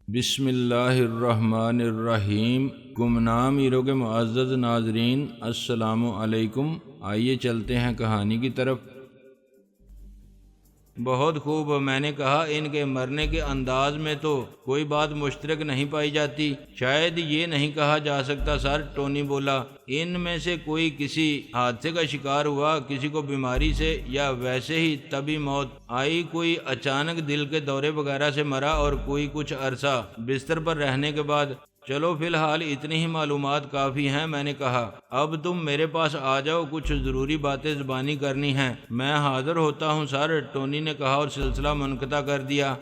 بسم اللہ الرحمن الرحیم۔ گمنام ہیرو کے معزز ناظرین، السلام علیکم۔ آئیے چلتے ہیں کہانی کی طرف۔ بہت خوب، میں نے کہا ان کے مرنے کے انداز میں تو کوئی بات مشترک نہیں پائی جاتی۔ شاید یہ نہیں کہا جا سکتا سر، ٹونی بولا۔ ان میں سے کوئی کسی حادثے کا شکار ہوا، کسی کو بیماری سے یا ویسے ہی طبی موت آئی، کوئی اچانک دل کے دورے وغیرہ سے مرا اور کوئی کچھ عرصہ بستر پر رہنے کے بعد۔ چلو فی الحال اتنی ہی معلومات کافی ہیں، میں نے کہا۔ اب تم میرے پاس آ جاؤ، کچھ ضروری باتیں زبانی کرنی ہیں۔ میں حاضر ہوتا ہوں سر، ٹونی نے کہا اور سلسلہ منقطع کر دیا۔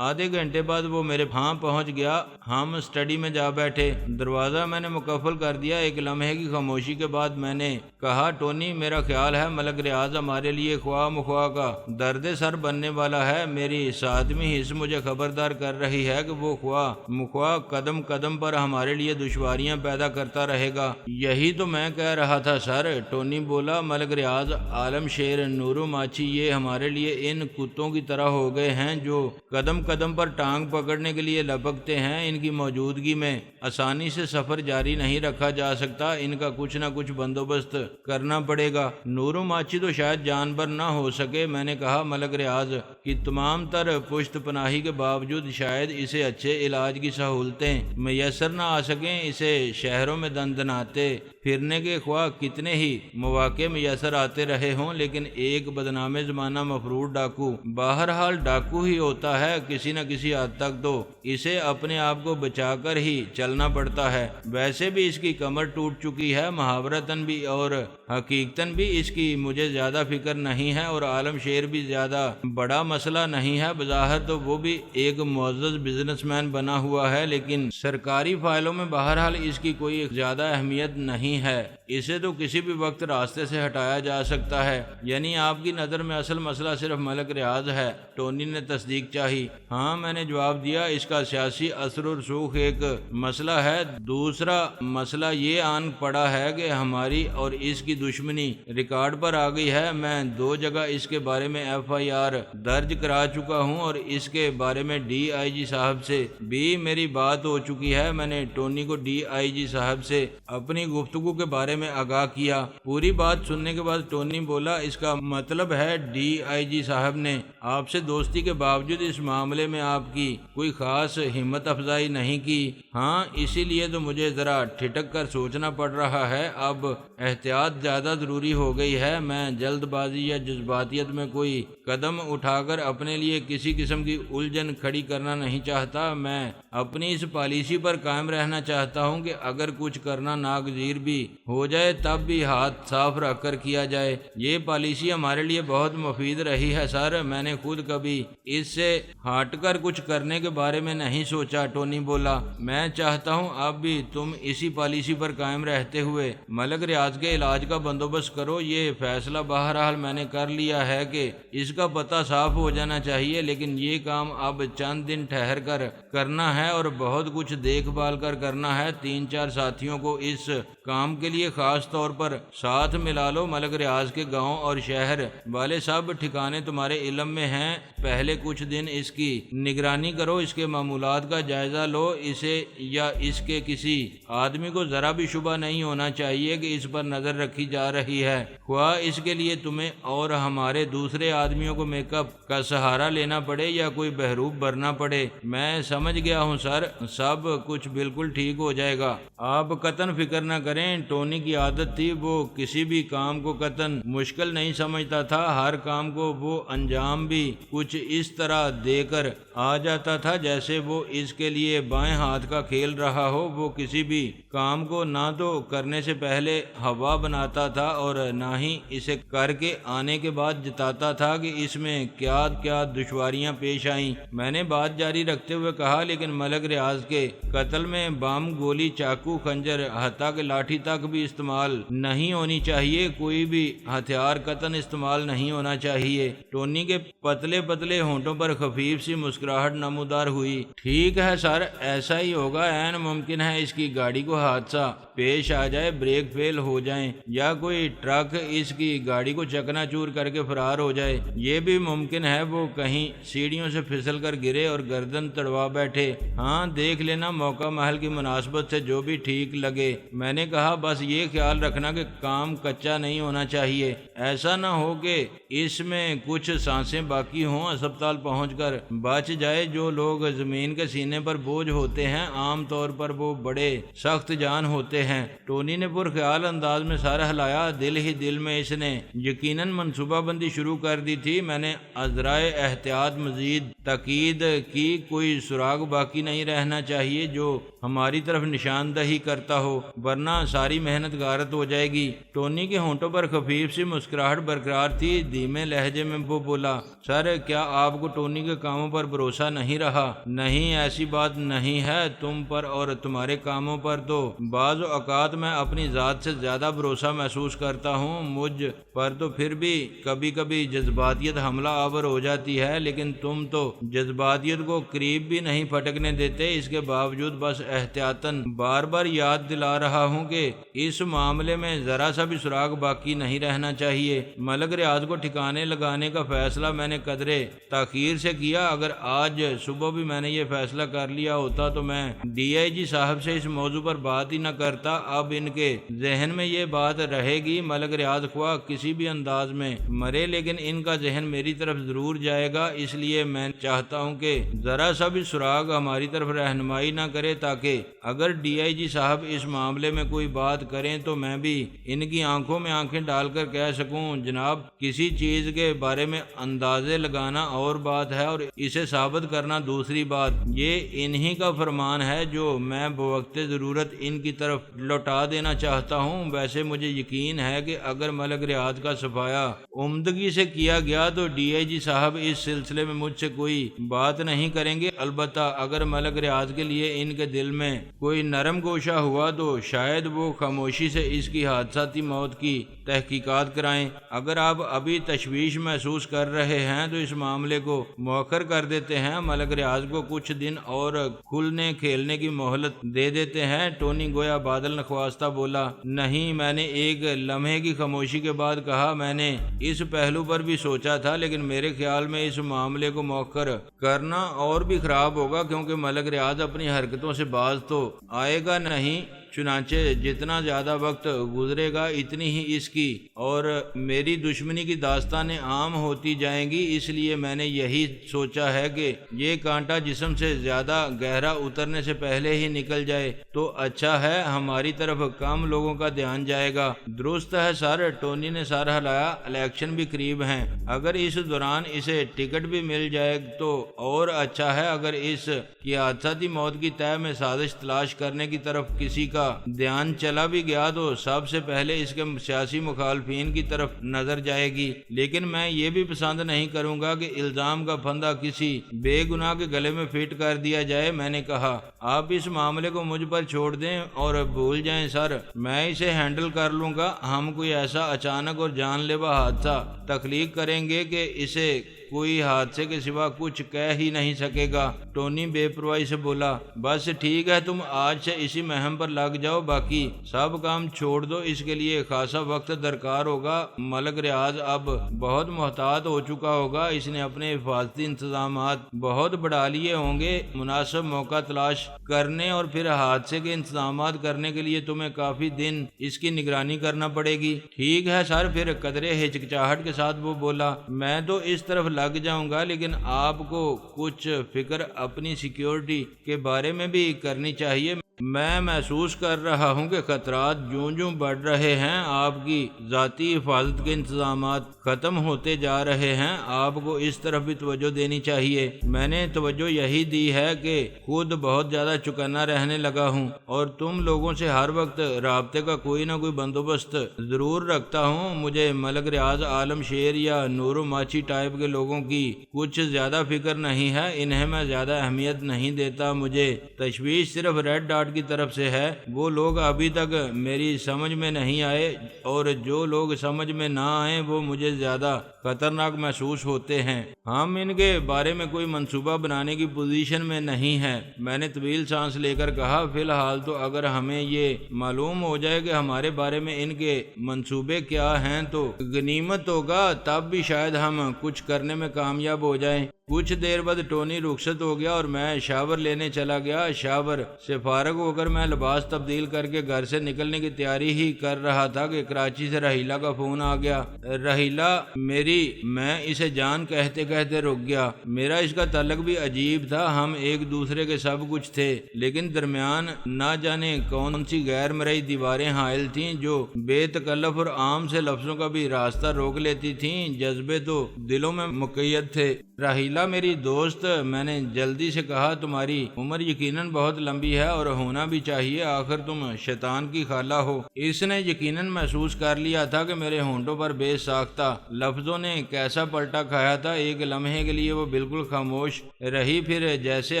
آدھے گھنٹے بعد وہ میرے ہاں پہنچ گیا۔ ہم اسٹڈی میں جا بیٹھے، دروازہ میں نے مقفل کر دیا۔ ایک لمحے کی خاموشی کے بعد میں نے کہا، ٹونی میرا خیال ہے ملک ریاض ہمارے لیے خواہ مخواہ کا درد سر بننے والا ہے۔ میری ساتویں حص مجھے خبردار کر رہی ہے کہ وہ خواہ مخواہ قدم قدم پر ہمارے لیے دشواریاں پیدا کرتا رہے گا۔ یہی تو میں کہہ رہا تھا سر، ٹونی بولا۔ ملک ریاض، عالم شیر، نورو ماچی، یہ ہمارے لیے ان کتوں کی طرح ہو گئے ہیں جو قدم قدم پر ٹانگ پکڑنے کے لیے لپکتے ہیں۔ ان کی موجودگی میں آسانی سے سفر جاری نہیں رکھا جا سکتا، ان کا کچھ نہ کچھ بندوبست کرنا پڑے گا۔ نورو ماچی تو شاید جانبر نہ ہو سکے، میں نے کہا۔ ملک ریاض کی تمام تر پشت پناہی کے باوجود شاید اسے اچھے علاج کی سہولتیں میسر نہ آ سکیں۔ اسے شہروں میں دندناتے پھرنے کے خواہ کتنے ہی مواقع میسر آتے رہے ہوں، لیکن ایک بدنام زمانہ مفرور ڈاکو بہرحال ڈاکو ہی ہوتا ہے۔ کسی نہ کسی حد تک تو اسے اپنے آپ کو بچا کر ہی چلنا پڑتا ہے۔ ویسے بھی اس کی کمر ٹوٹ چکی ہے، محاورتاً بھی اور حقیقتاً بھی اس کی مجھے زیادہ فکر نہیں ہے، اور عالم شیر بھی زیادہ بڑا مسئلہ نہیں ہے۔ بظاہر تو وہ بھی ایک معزز بزنس مین بنا ہوا ہے، لیکن سرکاری فائلوں میں بہرحال اس کی کوئی زیادہ اہمیت نہیں ہے۔ اسے تو کسی بھی وقت راستے سے ہٹایا جا سکتا ہے۔ یعنی آپ کی نظر میں اصل مسئلہ صرف ملک ریاض ہے؟ ٹونی نے تصدیق چاہی۔ ہاں، میں نے جواب دیا، اس کا سیاسی اثر و رسوخ ایک مسئلہ ہے، دوسرا مسئلہ یہ آن پڑا ہے کہ ہماری اور اس کی دشمنی ریکارڈ پر آ گئی ہے۔ میں 2 جگہ اس کے بارے میں FIR درج کرا چکا ہوں، اور اس کے بارے میں DIG صاحب سے بھی میری بات ہو چکی ہے۔ میں نے ٹونی کو DIG صاحب سے اپنی گفتگو کے بارے میں آگاہ کیا۔ پوری بات سننے کے بعد ٹونی بولا، اس کا مطلب ہے DIG صاحب نے آپ سے دوستی کے باوجود اس معاملے میں آپ کی کوئی خاص ہمت افزائی نہیں کی؟ ہاں، اسی لیے تو مجھے ذرا ٹھٹک کر سوچنا پڑ رہا ہے۔ اب احتیاط زیادہ ضروری ہو گئی ہے۔ میں جلد بازی یا جذباتیت میں کوئی قدم اٹھا کر اپنے لیے کسی قسم کی الجھن کھڑی کرنا نہیں چاہتا۔ میں اپنی اس پالیسی پر قائم رہنا چاہتا ہوں کہ اگر کچھ کرنا ناگزیر بھی ہو جائے تب بھی ہاتھ صاف رکھ کر کیا جائے۔ یہ پالیسی ہمارے لیے بہت مفید رہی ہے سر، میں نے خود کبھی اس سے ہٹ کر کچھ کرنے کے بارے میں نہیں سوچا، ٹونی بولا۔ میں چاہتا ہوں اب بھی تم اسی پالیسی پر قائم رہتے ہوئے ملک ریاض کے علاج کا بندوبست کرو۔ یہ فیصلہ بہرحال میں نے کر لیا ہے کہ اس کا پتہ صاف ہو جانا چاہیے، لیکن یہ کام اب چند دن ٹھہر کر کرنا ہے اور بہت کچھ دیکھ بھال کر کرنا ہے۔ 3-4 ساتھیوں کو اس کام کے لیے خاص طور پر ساتھ ملا لو۔ ملک ریاض کے گاؤں اور شہر والے سب ٹھکانے تمہارے علم میں ہیں۔ پہلے کچھ دن اس کی نگرانی کرو، اس کے معمولات کا جائزہ لو۔ اسے یا اس کے کسی آدمی کو ذرا بھی شبہ نہیں ہونا چاہیے کہ اس پر نظر رکھی جا رہی ہے، خواہ اس کے لیے تمہیں اور ہمارے دوسرے آدمیوں کو میک اپ کا سہارا لینا پڑے یا کوئی بحروب بھرنا پڑے۔ میں سمجھ گیا ہوں سر، سب کچھ بالکل ٹھیک ہو جائے گا، آپ قطعاً فکر نہ کریں۔ ٹونی کی عادت تھی، وہ کسی بھی کام کو قطعاً مشکل نہیں سمجھتا تھا۔ ہر کام کو وہ انجام بھی کچھ اس طرح دے کر آ جاتا تھا جیسے وہ اس کے لیے بائیں ہاتھ کا کھیل رہا ہو۔ وہ کسی بھی کام کو نہ تو کرنے سے پہلے ہوا بناتا تھا اور نہ ہی اسے کر کے آنے کے بعد جتاتا تھا کہ اس میں کیا کیا دشواریاں پیش آئیں۔ میں نے بات جاری رکھتے ہوئے کہا، لیکن ملک ریاض کے قتل میں بم، گولی، چاقو، خنجر، حتیٰ کہ لاٹھی تک بھی استعمال نہیں ہونی چاہیے۔ کوئی بھی ہتھیار قطعاً استعمال نہیں ہونا چاہیے۔ ٹونی کے پتلے پتلے ہونٹوں پر خفیف سی مسکراہٹ نمودار ہوئی۔ ٹھیک ہے سر، ایسا ہی ہوگا۔ عین ممکن ہے اس کی گاڑی کو حادثہ پیش آ جائے، بریک فیل ہو جائیں یا کوئی ٹرک اس کی گاڑی کو چکنا چور کر کے فرار ہو جائے۔ یہ بھی ممکن ہے وہ کہیں سیڑھیوں سے پھسل کر گرے اور گردن تڑوا بیٹھے۔ ہاں دیکھ لینا موقع محل کی مناسبت سے جو بھی ٹھیک لگے۔ میں نے کہا بس یہ خیال رکھنا کہ کام کچا نہیں ہونا چاہیے، ایسا نہ ہو کہ اس میں کچھ سانسیں باقی ہوں، ہسپتال پہنچ کر بچ جائے۔ جو لوگ زمین کے سینے پر بوجھ ہوتے ہیں عام طور پر وہ بڑے سخت جان ہوتے ہیں۔ ٹونی نے پرخیال انداز میں سر ہلایا۔ دل ہی دل میں اس نے یقیناً منصوبہ بندی شروع کر دی تھی۔ میں نے عذرائے احتیاط مزید تاکید کی، کوئی سراغ باقی نہیں رہنا چاہیے جو ہماری طرف نشاندہی کرتا ہو، ورنہ ساری محنت غارت ہو جائے گی۔ ٹونی کے ہونٹوں پر خفیف سی مسکراہٹ برقرار تھی۔ دھیمے لہجے میں وہ بولا، سر کیا آپ کو ٹونی کے کاموں پر بھروسہ نہیں رہا؟ نہیں، ایسی بات نہیں ہے، تم پر اور تمہارے کاموں پر تو بعض اوقات میں اپنی ذات سے زیادہ بھروسہ محسوس کرتا ہوں، مجھ پر تو پھر بھی کبھی کبھی جذباتیت حملہ آور ہو جاتی ہے، لیکن تم تو جذباتیت کو قریب بھی نہیں پھٹکنے دیتے۔ اس کے باوجود بس احتیاطاً بار بار یاد دلا رہا ہوں کہ اس معاملے میں ذرا سا بھی سراغ باقی نہیں رہنا چاہیے۔ ملک ریاض کو ٹھکانے لگانے کا فیصلہ میں نے قدرے تاخیر سے کیا۔ اگر آج صبح بھی میں نے یہ فیصلہ کر لیا ہوتا تو میں ڈی آئی جی صاحب سے اس موضوع پر بات ہی نہ کرتا۔ اب ان کے ذہن میں یہ بات رہے گی، ملک ریاض خواہ کسی بھی انداز میں مرے لیکن ان کا ذہن میری طرف ضرور جائے گا، اس لیے میں چاہتا ہوں کہ ذرا سا بھی سراغ ہماری طرف رہنمائی نہ کرے، تاکہ اگر ڈی آئی جی صاحب اس معاملے میں کوئی بات کریں تو میں بھی ان کی آنکھوں میں آنکھیں ڈال کر کہہ سکوں جناب کسی چیز کے بارے میں اندازے لگانا اور بات ہے اور اسے ثابت کرنا دوسری بات۔ یہ انہی کا فرمان ہے جو میں بوقت ضرورت ان کی طرف لوٹا دینا چاہتا ہوں۔ ویسے مجھے یقین ہے کہ اگر ملک ریاض کا صفایا عمدگی سے کیا گیا تو ڈی آئی جی صاحب اس سلسلے میں مجھ سے کوئی بات نہیں کریں گے۔ البتہ اگر ملک ریاض کے لیے ان کے دل میں کوئی نرم گوشہ ہوا تو شاید وہ خاموشی سے اس کی حادثاتی موت کی تحقیقات کرائیں۔ اگر آپ ابھی تشویش محسوس کر رہے ہیں تو اس معاملے کو مؤخر کر دیتے ہیں، ملک ریاض کو کچھ دن اور کھلنے کھیلنے کی مہلت دے دیتے ہیں۔ ٹونی گویا بادل نخواستہ بولا، نہیں، میں نے ایک لمحے کی خاموشی کے بعد کہا، میں نے اس پہلو پر بھی سوچا تھا لیکن میرے خیال میں اس معاملے کو مؤخر کرنا اور بھی خراب ہوگا، کیونکہ ملک ریاض اپنی حرکتوں سے باز تو آئے گا نہیں، چنانچہ جتنا زیادہ وقت گزرے گا اتنی ہی اس کی اور میری دشمنی کی داستانیں عام ہوتی جائیں گی۔ اس لیے میں نے یہی سوچا ہے کہ یہ کانٹا جسم سے زیادہ گہرا اترنے سے پہلے ہی نکل جائے تو اچھا ہے، ہماری طرف کم لوگوں کا دھیان جائے گا۔ درست ہے سر، ٹونی نے سر ہلایا، الیکشن بھی قریب ہیں، اگر اس دوران اسے ٹکٹ بھی مل جائے تو اور اچھا ہے۔ اگر اس کی حادثاتی موت کی طے میں سازش تلاش کرنے کی طرف کسی کا دھیان چلا بھی گیا تو سب سے پہلے اس کے سیاسی مخالفین کی طرف نظر جائے گی، لیکن میں یہ بھی پسند نہیں کروں گا کہ الزام کا پھندا کسی بے گناہ کے گلے میں فٹ کر دیا جائے۔ میں نے کہا، آپ اس معاملے کو مجھ پر چھوڑ دیں اور بھول جائیں سر، میں اسے ہینڈل کر لوں گا۔ ہم کوئی ایسا اچانک اور جان لیوا حادثہ تخلیق کریں گے کہ اسے کوئی حادثے کے سوا کچھ کہہ ہی نہیں سکے گا۔ ٹونی بے پرواہی سے بولا، بس ٹھیک ہے، تم آج سے اسی مہم پر لگ جاؤ، باقی سب کام چھوڑ دو، اس کے لیے خاصا وقت درکار ہوگا۔ ملک ریاض اب بہت محتاط ہو چکا ہوگا، اس نے اپنے حفاظتی انتظامات بہت بڑھا لیے ہوں گے۔ مناسب موقع تلاش کرنے اور پھر حادثے کے انتظامات کرنے کے لیے تمہیں کافی دن اس کی نگرانی کرنا پڑے گی۔ ٹھیک ہے سر، پھر قدرے ہچکچاہٹ کے ساتھ وہ بولا، میں تو اس طرف لگ جاؤں گا، لیکن آپ کو کچھ فکر اپنی سیکیورٹی کے بارے میں بھی کرنی چاہیے۔ میں محسوس کر رہا ہوں کہ خطرات جوں جوں بڑھ رہے ہیں، آپ کی ذاتی حفاظت کے انتظامات ختم ہوتے جا رہے ہیں، آپ کو اس طرف بھی توجہ دینی چاہیے۔ میں نے توجہ یہی دی ہے کہ خود بہت زیادہ چکنا رہنے لگا ہوں اور تم لوگوں سے ہر وقت رابطے کا کوئی نہ کوئی بندوبست ضرور رکھتا ہوں۔ مجھے ملک ریاض، عالم شیر یا نورو ماچی ٹائپ کے لوگوں کی کچھ زیادہ فکر نہیں ہے، انہیں میں زیادہ اہمیت نہیں دیتا۔ مجھے تشویش صرف ریڈ ڈاٹ گارڈ کی طرف سے ہے، وہ لوگ ابھی تک میری سمجھ میں نہیں آئے، اور جو لوگ سمجھ میں نہ آئیں وہ مجھے زیادہ خطرناک محسوس ہوتے ہیں۔ ہم ان کے بارے میں کوئی منصوبہ بنانے کی پوزیشن میں نہیں ہے۔ میں نے طویل سانس لے کر کہا، فی الحال تو اگر ہمیں یہ معلوم ہو جائے کہ ہمارے بارے میں ان کے منصوبے کیا ہیں تو غنیمت ہوگا، تب بھی شاید ہم کچھ کرنے میں کامیاب ہو جائیں۔ کچھ دیر بعد ٹونی رخصت ہو گیا اور میں شاور لینے چلا گیا۔ شاور سے فارغ ہو کر میں لباس تبدیل کر کے گھر سے نکلنے کی تیاری ہی کر رہا تھا کہ کراچی سے رحیلہ کا فون آ گیا۔ رحیلہ میری، میں اسے جان کہتے کہتے رک گیا۔ میرا اس کا تعلق بھی عجیب تھا، ہم ایک دوسرے کے سب کچھ تھے، لیکن درمیان نہ جانے کون سی غیر مرئی دیواریں حائل تھیں جو بے تکلف اور عام سے لفظوں کا بھی راستہ روک لیتی تھیں۔ جذبے تو دلوں میں مقید تھے۔ راحیلہ میری دوست، میں نے جلدی سے کہا، تمہاری عمر یقیناً بہت لمبی ہے اور ہونا بھی چاہیے، آخر تم شیطان کی خالہ ہو۔ اس نے یقیناً محسوس کر لیا تھا کہ میرے ہونٹوں پر بے ساختہ لفظوں نے کیسا پلٹا کھایا تھا۔ ایک لمحے کے لیے وہ بالکل خاموش رہی، پھر جیسے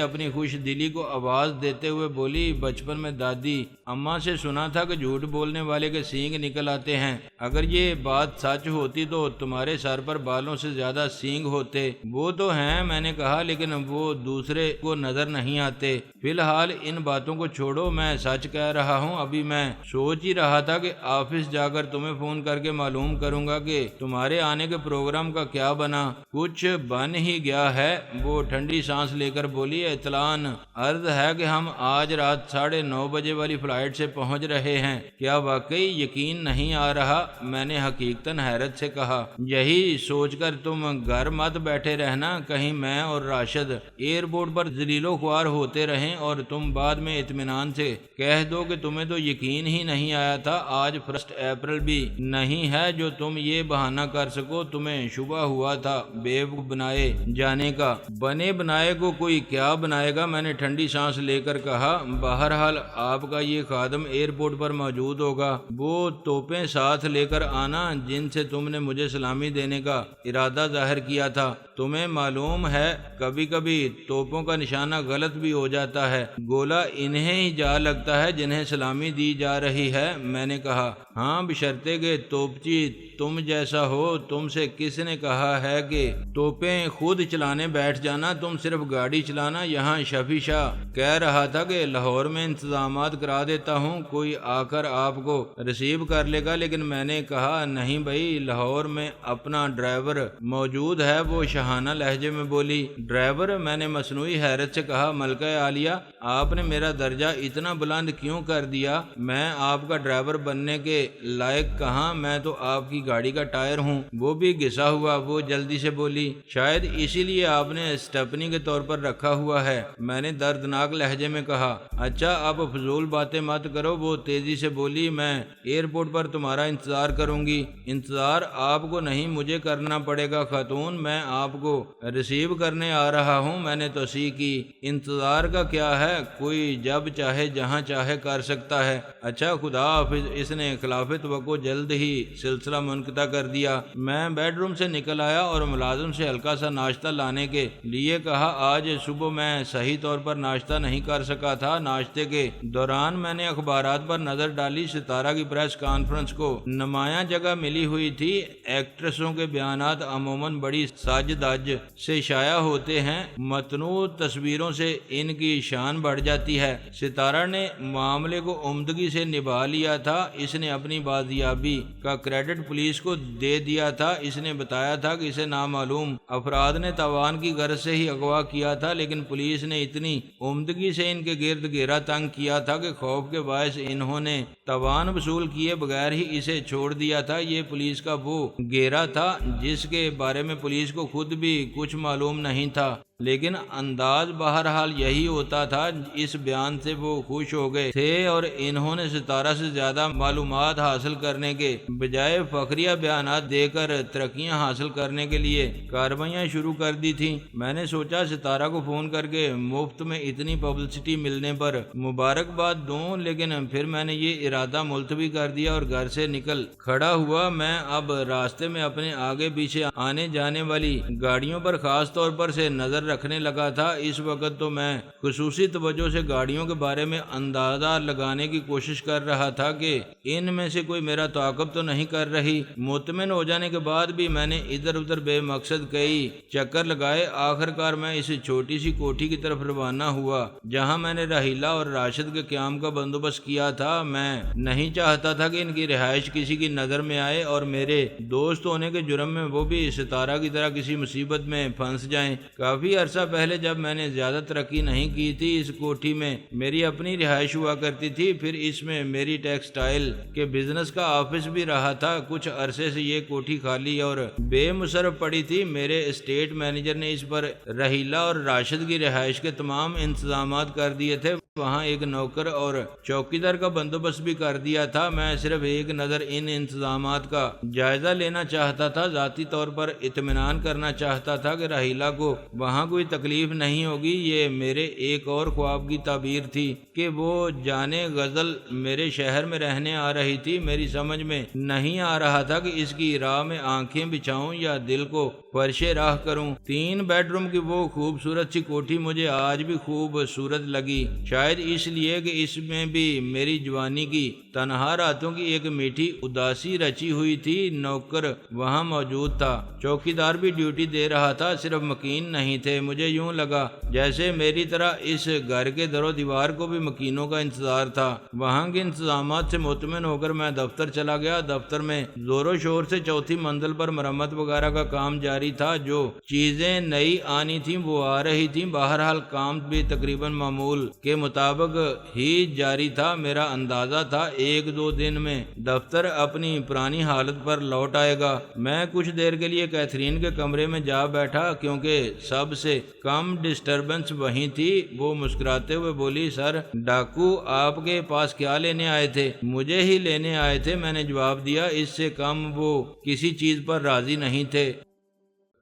اپنی خوش دلی کو آواز دیتے ہوئے بولی، بچپن میں دادی اماں سے سنا تھا کہ جھوٹ بولنے والے کے سینگ نکل آتے ہیں۔ اگر یہ بات سچ ہوتی تو تمہارے سر پر بالوں سے زیادہ سینگ ہوتے۔ وہ تو ہیں، میں نے کہا، لیکن وہ دوسرے کو نظر نہیں آتے۔ فی الحال ان باتوں کو چھوڑو، میں سچ کہہ رہا ہوں، ابھی میں سوچ ہی رہا تھا کہ آفس جا کر تمہیں فون کر کے معلوم کروں گا کہ تمہارے آنے کے پروگرام کا کیا بنا۔ کچھ بن ہی گیا ہے، وہ ٹھنڈی سانس لے کر بولی۔ اطلاعاً عرض ہے کہ ہم آج رات 9:30 بجے والی فلائٹ سے پہنچ رہے ہیں۔ کیا واقعی یقین نہیں آ رہا؟ میں نے حقیقتاً حیرت سے کہا۔ یہی سوچ کر تم گھر مت بیٹھے رہنا، کہیں میں اور راشد ایئرپورٹ پر ذلیل و خوار ہوتے رہیں اور تم بعد میں اطمینان سے کہہ دو کہ تمہیں تو یقین ہی نہیں آیا تھا۔ آج 1 اپریل بھی نہیں ہے جو تم یہ بہانہ کر سکو تمہیں شبہ ہوا تھا بیوقوف بنائے جانے کا۔ بنے بنائے کو کوئی کیا بنائے گا، میں نے ٹھنڈی سانس لے کر کہا۔ بہرحال آپ کا یہ خادم ایئرپورٹ پر موجود ہوگا، وہ توپیں ساتھ لے کر آنا جن سے تم نے مجھے سلامی دینے کا ارادہ ظاہر کیا تھا۔ تمہیں معلوم ہے کبھی کبھی توپوں کا نشانہ غلط بھی ہو جاتا ہے، گولا انہیں ہی جا لگتا ہے جنہیں سلامی دی جا رہی ہے۔ میں نے کہا، ہاں، بشرطے کہ توپچی تم جیسا ہو۔ تم سے کس نے کہا ہے کہ توپیں خود چلانے بیٹھ جانا، تم صرف گاڑی چلانا۔ یہاں شفیع شاہ کہہ رہا تھا کہ لاہور میں انتظامات کرا دیتا ہوں، کوئی آ کر آپ کو ریسیو کر لے گا، لیکن میں نے کہا، نہیں بھائی، لاہور میں اپنا ڈرائیور موجود ہے۔ وہ شاہانہ لہجے میں بولی۔ ڈرائیور؟ میں نے مصنوعی حیرت سے کہا، ملکہ عالیہ، آپ نے میرا درجہ اتنا بلند کیوں کر دیا؟ میں آپ کا ڈرائیور بننے کے لائق کہاں، میں تو آپ کی گاڑی کا ٹائر ہوں۔ وہ بھی گھسا ہوا، وہ جلدی سے بولی، شاید اسی لیے آپ نے اسٹیپنی کے طور پر رکھا ہوا ہے۔ میں نے دردناک لہجے میں کہا، اچھا اب فضول باتیں مت کرو۔ وہ تیزی سے بولی، میں ایئرپورٹ پر تمہارا انتظار کروں گی۔ انتظار آپ کو نہیں، مجھے کرنا پڑے گا خاتون، میں آپ کو ریسیو کرنے آ رہا ہوں۔ میں نے توصیح کی، انتظار کا کیا ہے، کوئی جب چاہے جہاں چاہے کر سکتا ہے۔ اچھا، خدا حافظ۔ اس نے خلاف توقع جلد ہی سلسلہ منقطع کر دیا۔ میں بیڈ روم سے نکل آیا اور ملازم سے ہلکا سا ناشتہ لانے کے لیے کہا۔ آج صبح میں صحیح طور پر ناشتہ نہیں کر سکا تھا۔ ناشتے کے دوران میں نے اخبارات پر نظر ڈالی۔ ستارہ کی پریس کانفرنس کو نمایاں جگہ ملی ہوئی تھی۔ ایکٹریسوں کے بیانات عموماً بڑی ساج داج سے شائع ہوتے ہیں، متنوع تصویروں سے ان کی شان بڑھ جاتی ہے۔ ستارہ نے معاملے کو عمدگی سے نبھا لیا تھا۔ اس نے اپنی بازیابی کا کریڈٹ پولیس کو دے دیا تھا۔ اس نے بتایا تھا کہ اسے نامعلوم افراد نے تاوان کی غرض سے ہی اغوا کیا تھا، لیکن پولیس نے اتنی عمدگی سے ان کے گرد گھیرا تنگ کیا تھا کہ خوف کے باعث انہوں نے تاوان وصول کیے بغیر ہی اسے چھوڑ دیا تھا۔ یہ پولیس کا وہ گھیرا تھا جس کے بارے میں پولیس کو خود بھی کچھ معلوم نہیں تھا، لیکن انداز بہرحال یہی ہوتا تھا۔ اس بیان سے وہ خوش ہو گئے تھے اور انہوں نے ستارہ سے زیادہ معلومات حاصل کرنے کے بجائے فخریہ بیانات دے کر ترقیاں حاصل کرنے کے لیے کارروائیاں شروع کر دی تھیں۔ میں نے سوچا ستارہ کو فون کر کے مفت میں اتنی پبلسٹی ملنے پر مبارکباد دوں، لیکن پھر میں نے یہ ارادہ ملتوی کر دیا اور گھر سے نکل کھڑا ہوا۔ میں اب راستے میں اپنے آگے پیچھے آنے جانے والی گاڑیوں پر خاص طور پر سے نظر رکھنے لگا تھا، اس وقت تو میں خصوصی توجہ سے گاڑیوں کے بارے میں اندازہ لگانے کی کوشش کر رہا تھا کہ ان میں سے کوئی میرا تعاقب تو نہیں کر رہی۔ مطمئن ہو جانے کے بعد بھی میں نے ادھر ادھر بے مقصد کئی چکر لگائے۔ آخر کار میں اس چھوٹی سی کوٹھی کی طرف روانہ ہوا جہاں میں نے راحیلہ اور راشد کے قیام کا بندوبست کیا تھا۔ میں نہیں چاہتا تھا کہ ان کی رہائش کسی کی نظر میں آئے اور میرے دوست ہونے کے جرم میں وہ بھی ستارہ کی طرح کسی مصیبت میں پھنس جائیں۔ کافی عرصہ پہلے جب میں نے زیادہ ترقی نہیں کی تھی، اس کوٹھی میں میری اپنی رہائش ہوا کرتی تھی، پھر اس میں میری ٹیکسٹائل کے بزنس کا آفس بھی رہا تھا۔ کچھ عرصے سے یہ کوٹھی خالی اور بے مصرف پڑی تھی۔ میرے اسٹیٹ مینیجر نے اس پر راحیلہ اور راشد کی رہائش کے تمام انتظامات کر دیے تھے۔ وہاں ایک نوکر اور چوکیدار کا بندوبست بھی کر دیا تھا۔ میں صرف ایک نظر ان انتظامات کا جائزہ لینا چاہتا تھا، ذاتی طور پر اطمینان کرنا چاہتا تھا کہ راحیلہ کو وہاں کوئی تکلیف نہیں ہوگی۔ یہ میرے ایک اور خواب کی تعبیر تھی کہ وہ جانے غزل میرے شہر میں رہنے آ رہی تھی۔ میری سمجھ میں نہیں آ رہا تھا کہ اس کی راہ میں آنکھیں بچھاؤں یا دل کو فرش راہ کروں۔ 3 بیڈ روم کی وہ خوبصورت سی کوٹھی مجھے آج بھی خوبصورت لگی، شاید اس لیے کہ اس میں بھی میری جوانی کی تنہا راتوں کی ایک میٹھی اداسی رچی ہوئی تھی۔ نوکر وہاں موجود تھا، چوکیدار بھی ڈیوٹی دے رہا تھا، صرف مکین نہیں تھے۔ مجھے یوں لگا جیسے میری طرح اس گھر کے در و دیوار کو بھی مکینوں کا انتظار تھا۔ وہاں کے انتظامات سے مطمئن ہو کر میں دفتر چلا گیا۔ دفتر میں زور و شور سے 4تھی منزل پر مرمت وغیرہ کا کام جاری تھا۔ جو چیزیں نئی آنی تھیں وہ آ رہی تھیں، بہرحال کام بھی تقریباً معمول کے مطابق ہی جاری تھا۔ میرا اندازہ تھا 1-2 دن میں دفتر اپنی پرانی حالت پر لوٹ آئے گا۔ میں کچھ دیر کے لیے کیتھرین کے کمرے میں جا بیٹھا کیونکہ سب سے کم ڈسٹربنس وہیں تھی۔ وہ مسکراتے ہوئے بولی، سر ڈاکو آپ کے پاس کیا لینے آئے تھے؟ مجھے ہی لینے آئے تھے، میں نے جواب دیا۔ اس سے کم وہ کسی چیز پر راضی نہیں تھے،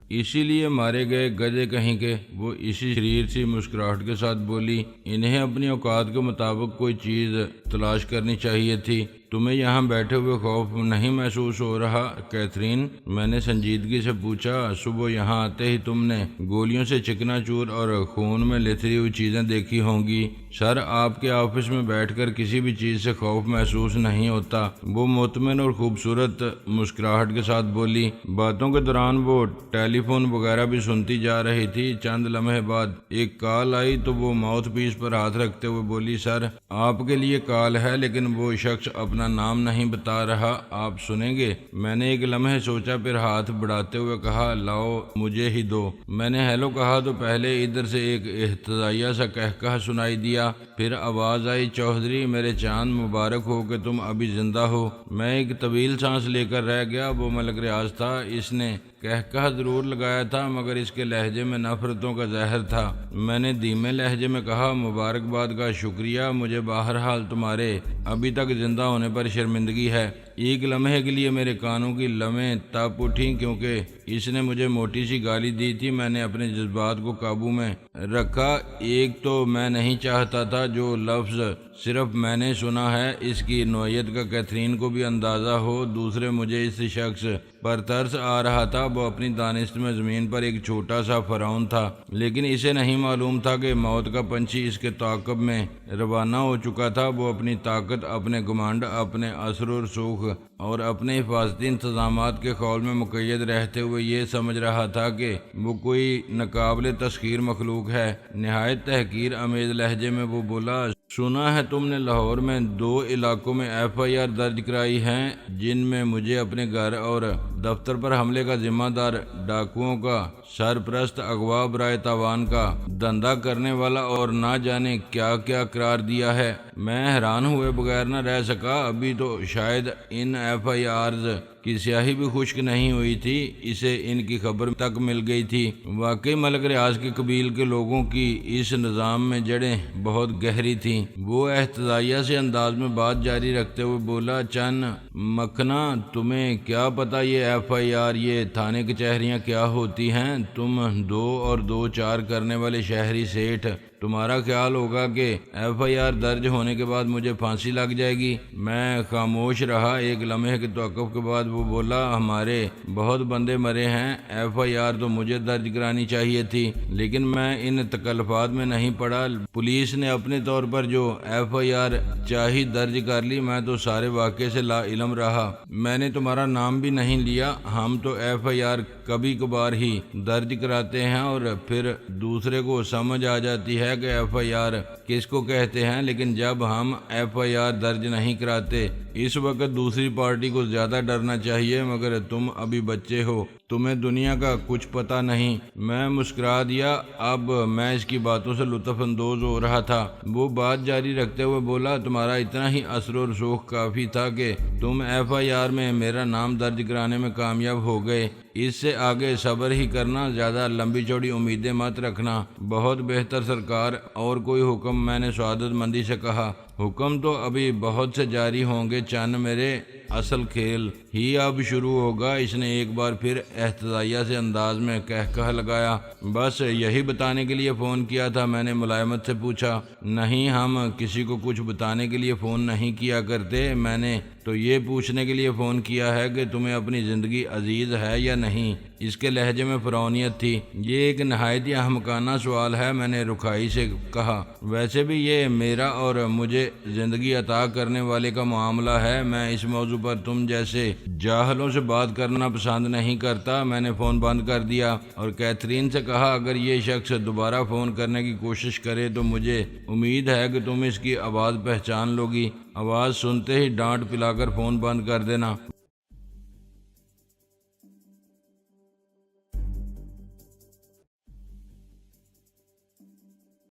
اسی لیے مارے گئے گدھے کہیں کے۔ وہ اسی شریر سی مسکراہٹ کے ساتھ بولی، انہیں اپنی اوقات کے مطابق کوئی چیز تلاش کرنی چاہیے تھی۔ تمہیں یہاں بیٹھے ہوئے خوف نہیں محسوس ہو رہا کیتھرین؟ میں نے سنجیدگی سے پوچھا۔ صبح یہاں آتے ہی تم نے گولیوں سے چکنا چور اور خون میں لتھڑی ہوئی چیزیں دیکھی ہوں گی۔ سر آپ کے آفس میں بیٹھ کر کسی بھی چیز سے خوف محسوس نہیں ہوتا، وہ مطمئن اور خوبصورت مسکراہٹ کے ساتھ بولی۔ باتوں کے دوران وہ ٹیلی فون وغیرہ بھی سنتی جا رہی تھی۔ چند لمحے بعد ایک کال آئی تو وہ ماؤتھ پیس پر ہاتھ رکھتے ہوئے بولی، سر آپ کے لیے کال ہے، لیکن وہ شخص اپنا نام نہیں بتا رہا، آپ سنیں گے؟ میں نے ایک لمحے سوچا، پھر ہاتھ بڑھاتے ہوئے کہا، لاؤ مجھے ہی دو۔ میں نے ہیلو کہا تو پہلے ادھر سے ایک احتجاجیہ سا کہکہا سنائی دیا، پھر آواز آئی، چوہدری میرے چاند مبارک ہو کہ تم ابھی زندہ ہو۔ میں ایک طویل سانس لے کر رہ گیا۔ وہ ملک ریاض تھا، اس نے کہکہا ضرور لگایا تھا مگر اس کے لہجے میں نفرتوں کا زہر تھا۔ میں نے دھیمے لہجے میں کہا، مبارکباد کا شکریہ، مجھے بہرحال تمہارے ابھی تک زندہ ہونے پر شرمندگی ہے۔ ایک لمحے کے لیے میرے کانوں کی لمیں تپ اٹھیں کیونکہ اس نے مجھے موٹی سی گالی دی تھی۔ میں نے اپنے جذبات کو قابو میں رکھا۔ ایک تو میں نہیں چاہتا تھا جو لفظ صرف میں نے سنا ہے اس کی نوعیت کا کیتھرین کو بھی اندازہ ہو، دوسرے مجھے اس شخص پر ترس آ رہا تھا۔ وہ اپنی دانست میں زمین پر ایک چھوٹا سا فرعون تھا، لیکن اسے نہیں معلوم تھا کہ موت کا پنچھی اس کے تعاقب میں روانہ ہو چکا تھا۔ وہ اپنی طاقت، اپنے گمانڈ، اپنے اثر و رسوخ اور اپنے حفاظتی انتظامات کے خول میں مقید رہتے ہوئے یہ سمجھ رہا تھا کہ وہ کوئی ناقابل تسخیر مخلوق ہے۔ نہایت تحقیر آمیز لہجے میں وہ بولا، سنا ہے تم نے لاہور میں 2 علاقوں میں FIR درج کرائی ہیں جن میں مجھے اپنے گھر اور دفتر پر حملے کا ذمہ دار، ڈاکوؤں کا سرپرست، اغوا برائے تاوان کا دھندا کرنے والا اور نہ جانے کیا کیا قرار دیا ہے۔ میں حیران ہوئے بغیر نہ رہ سکا۔ ابھی تو شاید ان FIRs کی سیاہی بھی خشک نہیں ہوئی تھی، اسے ان کی خبر تک مل گئی تھی۔ واقعی ملک ریاض کے قبیل کے لوگوں کی اس نظام میں جڑیں بہت گہری تھیں۔ وہ احتجاجیہ سے انداز میں بات جاری رکھتے ہوئے بولا، چن مکھنا، تمہیں کیا پتہ یہ FIR، یہ تھانے کچہریاں کیا ہوتی ہیں؟ تم 2 اور 2 4 کرنے والے شہری سیٹھ، تمہارا خیال ہوگا کہ ایف آئی آر درج ہونے کے بعد مجھے پھانسی لگ جائے گی؟ میں خاموش رہا۔ ایک لمحے کے توقف کے بعد وہ بولا، ہمارے بہت بندے مرے ہیں، ایف آئی آر تو مجھے درج کرانی چاہیے تھی، لیکن میں ان تکلفات میں نہیں پڑا۔ پولیس نے اپنے طور پر جو ایف آئی آر چاہی درج کر لی، میں تو سارے واقعے سے لا علم رہا۔ میں نے تمہارا نام بھی نہیں لیا۔ ہم تو ایف آئی آر کبھی کبھار ہی درج کراتے ہیں اور پھر دوسرے کو سمجھ آ جاتی ہے کہ ایف آئی آر کس کو کہتے ہیں، لیکن جب ہم ایف آئی آر درج نہیں کراتے، اس وقت دوسری پارٹی کو زیادہ ڈرنا چاہیے، مگر تم ابھی بچے ہو، تمہیں دنیا کا کچھ پتہ نہیں۔ میں مسکرا دیا۔ اب میں اس کی باتوں سے لطف اندوز ہو رہا تھا۔ وہ بات جاری رکھتے ہوئے بولا، تمہارا اتنا ہی اثر و رسوخ کافی تھا کہ تم ایف آئی آر میں میرا نام درج کرانے میں کامیاب ہو گئے۔ اس سے آگے صبر ہی کرنا، زیادہ لمبی چوڑی امیدیں مت رکھنا۔ بہت بہتر سرکار، اور کوئی حکم؟ میں نے سعادت مندی سے کہا۔ حکم تو ابھی بہت سے جاری ہوں گے چند، میرے اصل کھیل ہی اب شروع ہوگا۔ اس نے ایک بار پھر احتجاجیہ سے انداز میں کہہ لگایا۔ بس یہی بتانے کے لیے فون کیا تھا؟ میں نے ملائمت سے پوچھا۔ نہیں، ہم کسی کو کچھ بتانے کے لیے فون نہیں کیا کرتے۔ میں نے تو یہ پوچھنے کے لیے فون کیا ہے کہ تمہیں اپنی زندگی عزیز ہے یا نہیں؟ اس کے لہجے میں فرونیت تھی۔ یہ ایک نہایت ہی احمقانہ سوال ہے، میں نے رکھائی سے کہا۔ ویسے بھی یہ میرا اور مجھے زندگی عطا کرنے والے کا معاملہ ہے۔ میں اس موضوع پر تم جیسے جاہلوں سے بات کرنا پسند نہیں کرتا۔ میں نے فون بند کر دیا اور کیتھرین سے کہا، اگر یہ شخص دوبارہ فون کرنے کی کوشش کرے تو مجھے امید ہے کہ تم اس کی آواز پہچان لو گی۔ آواز سنتے ہی ڈانٹ پلا کر فون بند کر دینا۔